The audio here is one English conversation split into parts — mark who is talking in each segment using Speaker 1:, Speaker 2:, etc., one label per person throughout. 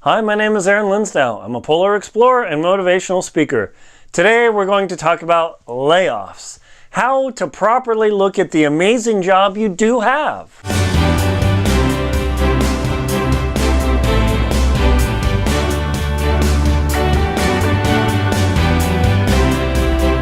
Speaker 1: Hi, my name is Aaron Linsdau. I'm a polar explorer and motivational speaker. Today we're going to talk about layoffs. How to properly look at the amazing job you do have.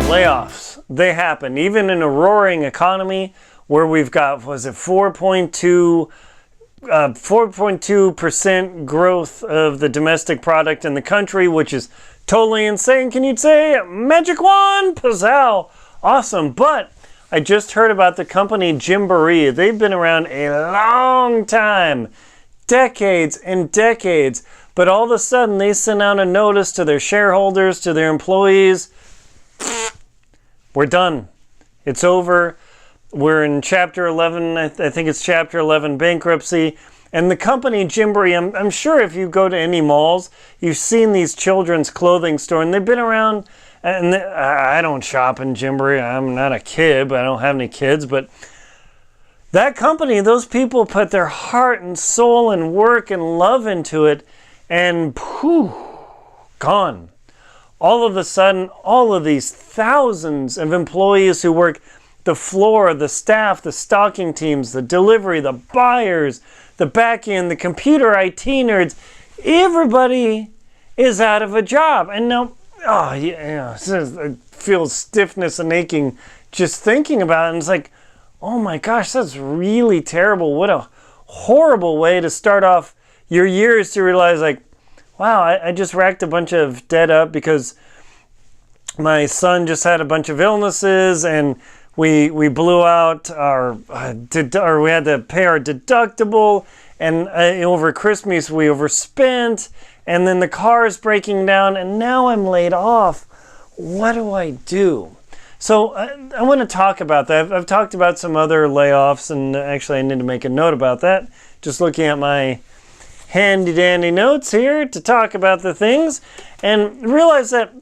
Speaker 1: Layoffs, they happen even in a roaring economy where we've got, was it 4.2% growth of the domestic product in the country, which is totally insane. Can you say magic wand? Pazzow. Awesome. But I just heard about the company Gymboree. They've been around a long time, decades and decades. But all of a sudden they sent out a notice to their shareholders, to their employees. We're done. It's over. We're in Chapter 11, I think it's Chapter 11 bankruptcy. And the company Gymboree, I'm sure if you go to any malls, you've seen these children's clothing store, and they've been around, and I don't shop in Gymboree. I'm not a kid, but I don't have any kids. But that company, those people put their heart and soul and work and love into it, and poof, gone. All of a sudden, all of these thousands of employees who work the floor, the staff, the stocking teams, the delivery, the buyers, the back end, the computer IT nerds, everybody is out of a job. And now, I feel stiffness and aching just thinking about it. And it's like, oh my gosh, that's really terrible. What a horrible way to start off your years, to realize like, wow, I just racked a bunch of debt up because my son just had a bunch of illnesses, and we blew out our, or we had to pay our deductible, and over Christmas we overspent, and then the car is breaking down, and now I'm laid off. What do I do? So I want to talk about that. I've talked about some other layoffs, and actually I need to make a note about that. Just looking at my handy dandy notes here to talk about the things, and realize that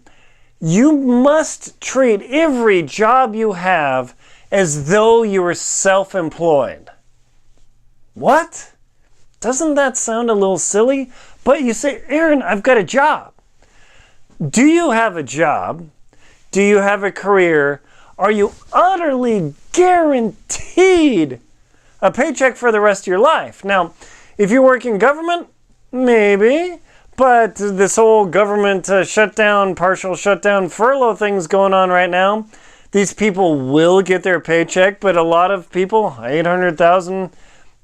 Speaker 1: you must treat every job you have as though you were self-employed. What? Doesn't that sound a little silly? But you say, Aaron, I've got a job. Do you have a job? Do you have a career? Are you utterly guaranteed a paycheck for the rest of your life? Now, if you work in government, maybe. But this whole government shutdown, partial shutdown, furlough thing's going on right now. These people will get their paycheck, but a lot of people, 800,000,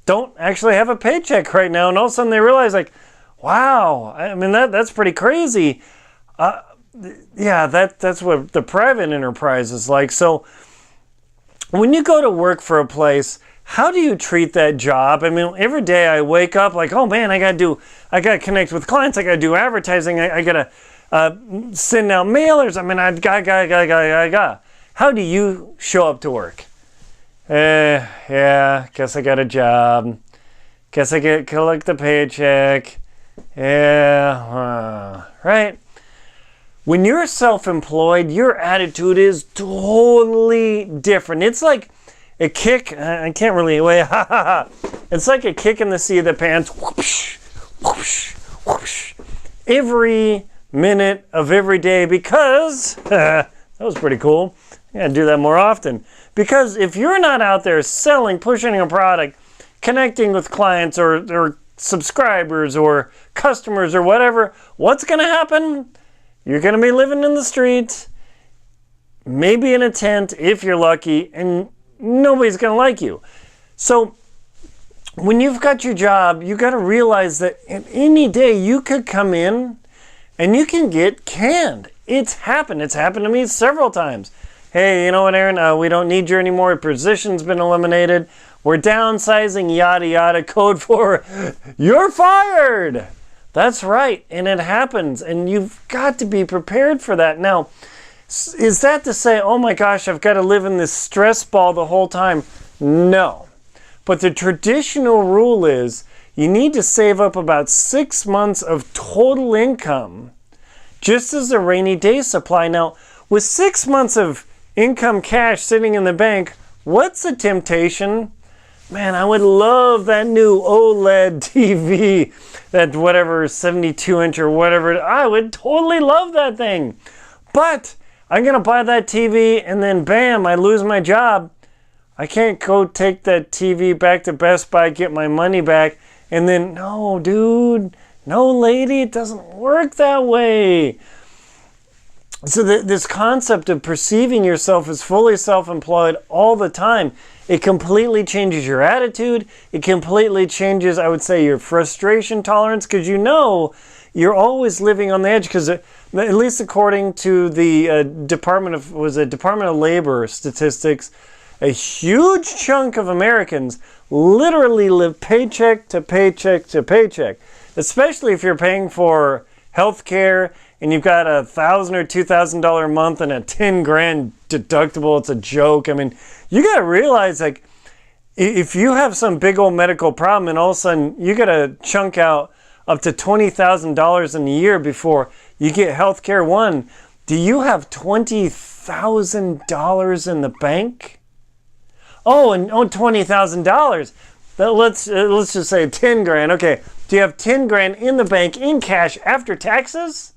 Speaker 1: don't actually have a paycheck right now. And all of a sudden they realize, like, wow, I mean, that's pretty crazy. Yeah, that's what the private enterprise is like. So when you go to work for a place, how do you treat that job? I mean, every day I wake up like, oh man, I gotta connect with clients. I gotta do advertising. I gotta send out mailers. I mean, I got. How do you show up to work? Yeah, guess I got a job. Guess I collect the paycheck. Yeah, right. When you're self-employed, your attitude is totally different. It's like a kick, I can't really, wait, it's like a kick in the seat of the pants, whoosh, whoosh, whoosh, every minute of every day, because, that was pretty cool, I gotta do that more often, because if you're not out there selling, pushing a product, connecting with clients or subscribers or customers or whatever, what's gonna happen? You're gonna be living in the street, maybe in a tent if you're lucky, and nobody's going to like you. So when you've got your job, you got to realize that at any day you could come in and you can get canned. It's happened. It's happened to me several times. Hey, you know what, Aaron? We don't need you anymore. Your position's been eliminated. We're downsizing, yada, yada. Code for you're fired. That's right. And it happens. And you've got to be prepared for that. Now, is that to say, oh my gosh, I've got to live in this stress ball the whole time? No. But the traditional rule is you need to save up about 6 months of total income just as a rainy day supply. Now, with 6 months of income cash sitting in the bank, what's the temptation? man, I would love that new OLED TV, that whatever 72-inch or whatever. I would totally love that thing. But I'm going to buy that TV and then bam, I lose my job. I can't go take that TV back to Best Buy, get my money back, and then, no, dude, no, lady, it doesn't work that way. So this concept of perceiving yourself as fully self-employed all the time, it completely changes your attitude. It completely changes, I would say, your frustration tolerance, because you know you're always living on the edge. Because at least according to the Department of Labor statistics, a huge chunk of Americans literally live paycheck to paycheck to paycheck, especially if you're paying for health care and you've got $1,000 or $2,000 a month and a 10 grand deductible. It's a joke. I mean, you got to realize, like, if you have some big old medical problem and all of a sudden you got to chunk out up to $20,000 in a year before you get health care. One, do you have $20,000 in the bank? Oh, and $20,000. Let's just say 10 grand. Okay, do you have 10 grand in the bank in cash after taxes?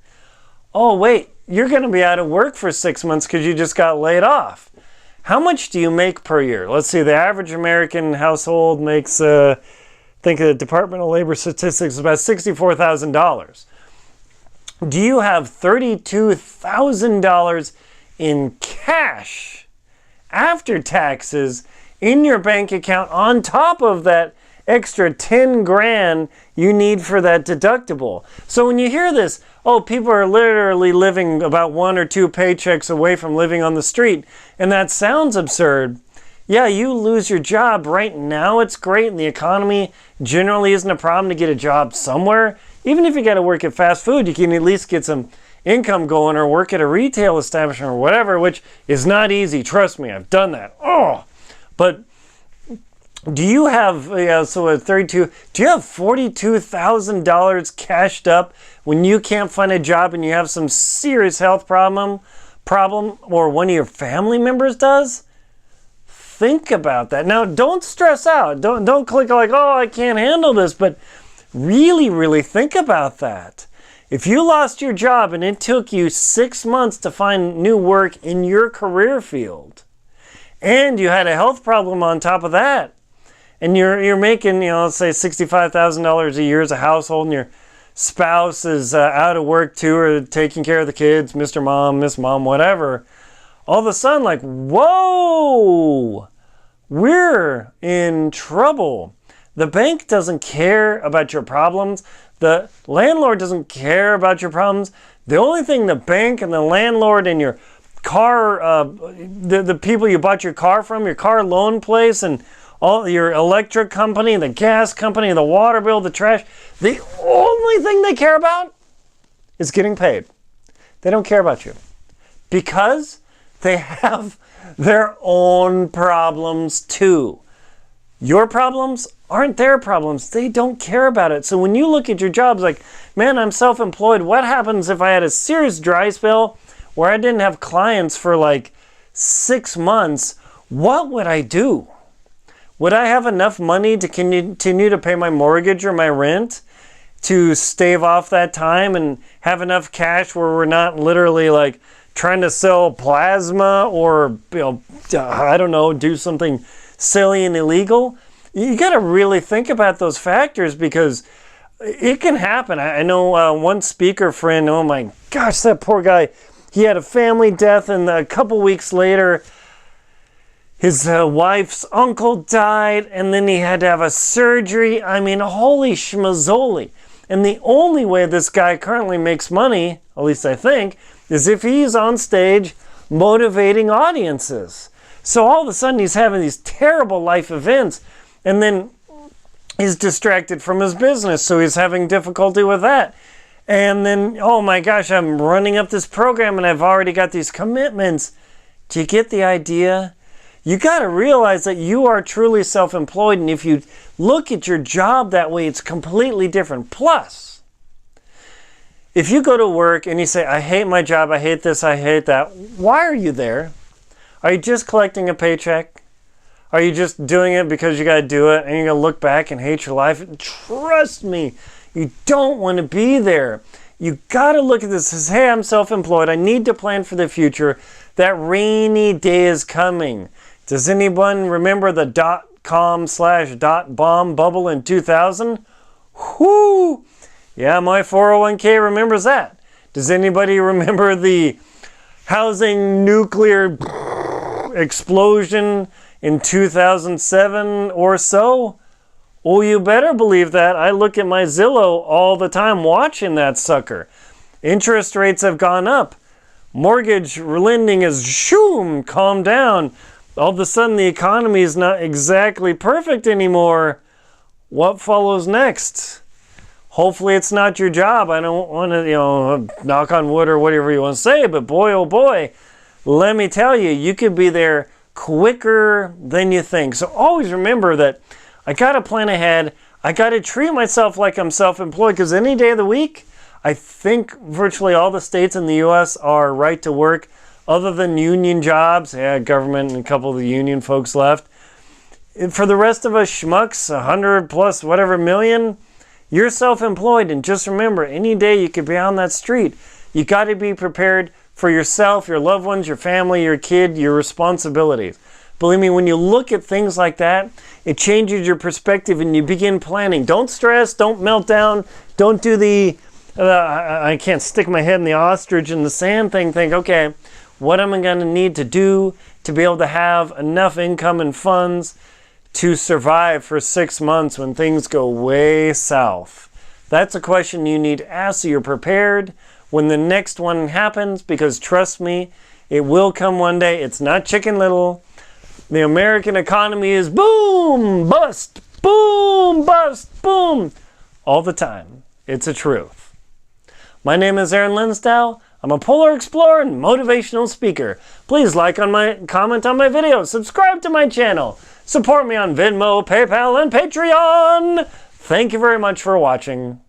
Speaker 1: Oh, wait, you're going to be out of work for 6 months because you just got laid off. How much do you make per year? Let's see, the average American household makes, I think the Department of Labor statistics is about $64,000. Do you have $32,000 in cash after taxes in your bank account on top of that extra 10 grand you need for that deductible? So when you hear this, oh, people are literally living about 1 or 2 paychecks away from living on the street, and that sounds absurd. Yeah, you lose your job right now, it's great, and the economy generally isn't a problem to get a job somewhere. Even if you got to work at fast food, you can at least get some income going, or work at a retail establishment or whatever, which is not easy. Trust me, I've done that. Oh, but do you have, so at 32, do you have $42,000 cashed up when you can't find a job and you have some serious health problem, or one of your family members does? Think about that. Now, don't stress out. Don't click like, oh, I can't handle this, but really, really think about that. If you lost your job and it took you 6 months to find new work in your career field, and you had a health problem on top of that, and you're making, let's say $65,000 a year as a household, and your spouse is out of work too, or taking care of the kids, Mr. Mom, Miss Mom, whatever, all of a sudden, like, whoa, we're in trouble. The bank doesn't care about your problems. The landlord doesn't care about your problems. The only thing the bank and the landlord and your car, the people you bought your car from, your car loan place, and all your electric company, the gas company, the water bill, the trash, the only thing they care about is getting paid. They don't care about you because they have their own problems too. Your problems aren't their problems. They don't care about it. So when you look at your jobs like, man, I'm self-employed. What happens if I had a serious dry spell where I didn't have clients for like 6 months? What would I do? Would I have enough money to continue to pay my mortgage or my rent, to stave off that time and have enough cash where we're not literally like trying to sell plasma or, I don't know, do something silly and illegal? You got to really think about those factors because it can happen. I know one speaker friend, oh my gosh, that poor guy, he had a family death, and a couple weeks later, his wife's uncle died, and then he had to have a surgery. I mean, holy schmazzoli. And the only way this guy currently makes money, at least I think, is if he's on stage motivating audiences. So all of a sudden he's having these terrible life events, and then he's distracted from his business, so he's having difficulty with that. And then, oh my gosh, I'm running up this program and I've already got these commitments. Do you get the idea? You got to realize that you are truly self-employed, and if you look at your job that way, it's completely different. Plus, if you go to work and you say, I hate my job, I hate this, I hate that, why are you there? Are you just collecting a paycheck? Are you just doing it because you got to do it and you're going to look back and hate your life? Trust me, you don't want to be there. You got to look at this as, hey, I'm self-employed. I need to plan for the future. That rainy day is coming. Does anyone remember the .com/.bomb bubble in 2000? Whoo! Yeah, my 401k remembers that. Does anybody remember the housing nuclear explosion in 2007 or so? Oh, you better believe that. I look at my Zillow all the time watching that sucker. Interest rates have gone up. Mortgage lending is calmed down. All of a sudden the economy is not exactly perfect anymore. What follows next? Hopefully it's not your job. I don't want to, knock on wood or whatever you want to say, but boy, oh boy, let me tell you, you could be there quicker than you think. So always remember that I got to plan ahead. I got to treat myself like I'm self-employed, because any day of the week, I think virtually all the states in the U.S. are right to work, other than union jobs. Yeah, government and a couple of the union folks left. For the rest of us schmucks, 100 plus whatever million, you're self-employed. And just remember, any day you could be on that street. You got to be prepared for yourself, your loved ones, your family, your kid, your responsibilities. Believe me, when you look at things like that, it changes your perspective and you begin planning. Don't stress, don't melt down, don't do the, I can't stick my head in the ostrich in the sand thing. Think, okay, what am I going to need to do to be able to have enough income and funds to survive for 6 months when things go way south? That's a question you need to ask so you're prepared when the next one happens, because trust me, it will come one day. It's not Chicken Little. The American economy is boom, bust, boom, bust, boom, all the time. It's a truth. My name is Aaron Linsdau. I'm a polar explorer and motivational speaker. Please comment on my video, subscribe to my channel, support me on Venmo, PayPal, and Patreon. Thank you very much for watching.